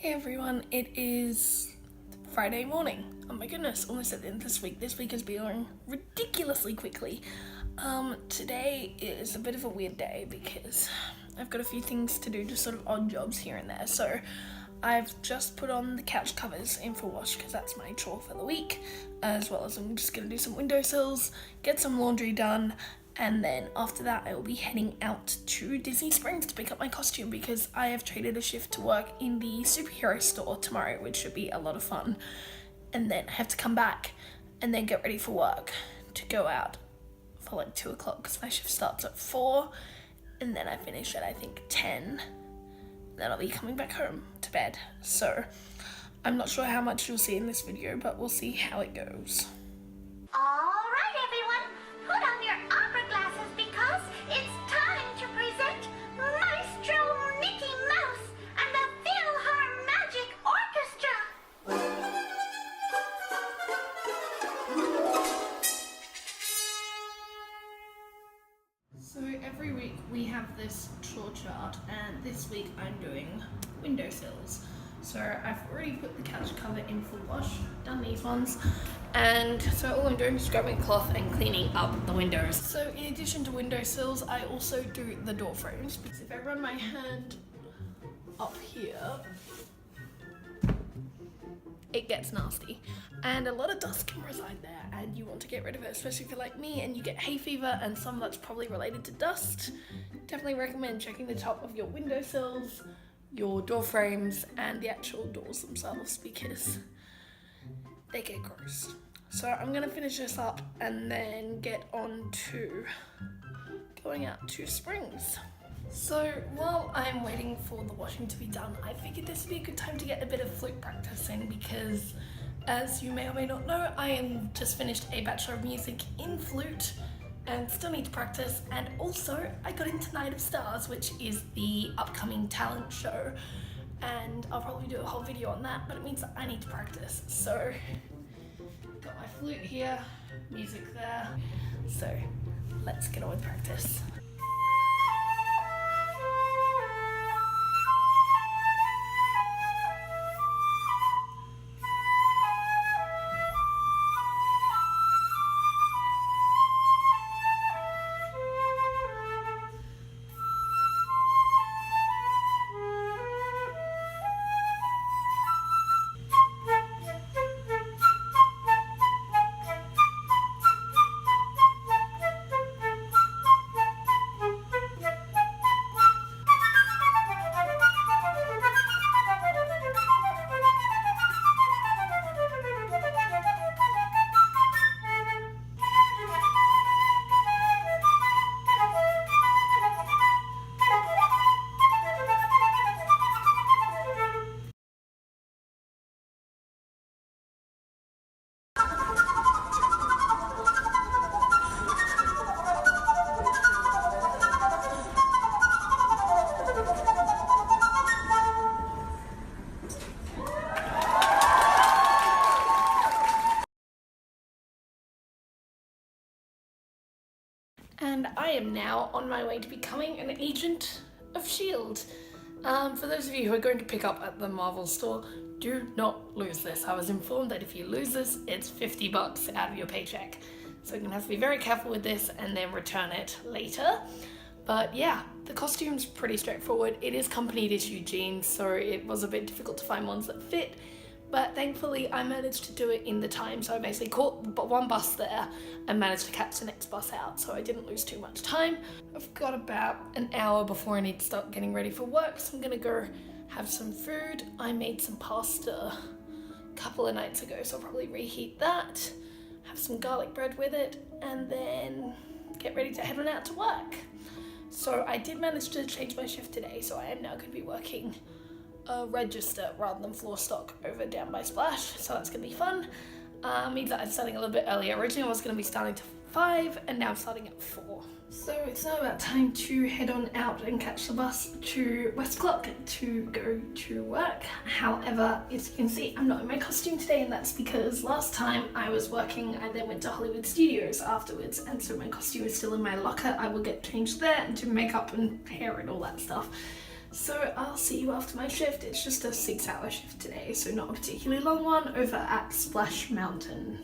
Hey everyone, it is Friday morning. Oh my goodness, almost at the end of this week. This week has been going ridiculously quickly. Today is a bit of a weird day because I've got a few things to do, just sort of odd jobs here and there. So I've just put on the couch covers in for wash because that's my chore for the week, as well as I'm just going to do some windowsills, get some laundry done, and then after that I will be heading out to Disney Springs to pick up my costume because I have traded a shift to work in the superhero store tomorrow, which should be a lot of fun. And then I have to come back and then get ready for work to go out for like 2 o'clock because my shift starts at 4 and then I finish at I think 10. Then I'll be coming back home to bed. So I'm not sure how much you'll see in this video, but we'll see how it goes. Alright everyone, put on your opera glasses because it's time to present Maestro Mickey Mouse and the Philharmaddy Orchestra. So every week we have this chore chart, and this week I'm doing windowsills. So I've already put the couch cover in for wash, done these ones, and so all I'm doing is grabbing cloth and cleaning up the windows. So in addition to windowsills, I also do the door frames, because if I run my hand up here, it gets nasty and a lot of dust can reside there and you want to get rid of it, especially if you're like me and you get hay fever, and some of that's probably related to dust. Definitely recommend checking the top of your windowsills, your door frames, and the actual doors themselves because they get gross. So I'm gonna finish this up and then get on to going out to Springs. So while I'm waiting for the washing to be done, I figured this would be a good time to get a bit of flute practice in because, as you may or may not know, I am just finished a Bachelor of Music in flute and still need to practice, and also I got into Night of Stars, which is the upcoming talent show, and I'll probably do a whole video on that, but it means that I need to practice. So got my flute here, music there, so let's get on with practice. And I am now on my way to becoming an agent of S.H.I.E.L.D. For those of you who are going to pick up at the Marvel store, do not lose this. I was informed that if you lose this, it's $50 out of your paycheck. So you're gonna have to be very careful with this and then return it later. But yeah, the costume's pretty straightforward. It is company issue jeans, so it was a bit difficult to find ones that fit. But thankfully I managed to do it in the time, so I basically caught one bus there and managed to catch the next bus out, so I didn't lose too much time. I've got about an hour before I need to start getting ready for work, so I'm gonna go have some food. I made some pasta a couple of nights ago, so I'll probably reheat that, have some garlic bread with it, and then get ready to head on out to work. So I did manage to change my shift today, so I am now going to be working register rather than floor stock over down by Splash, so that's gonna be fun. Means that I'm starting a little bit earlier. Originally I was gonna be starting to 5 and now I'm starting at 4. So it's now about time to head on out and catch the bus to West Clock to go to work. However, as you can see, I'm not in my costume today, and that's because last time I was working, I then went to Hollywood Studios afterwards, and so my costume is still in my locker. I will get changed there and do makeup and hair and all that stuff. So I'll see you after my shift. It's just a 6-hour shift today, so not a particularly long one, over at Splash Mountain.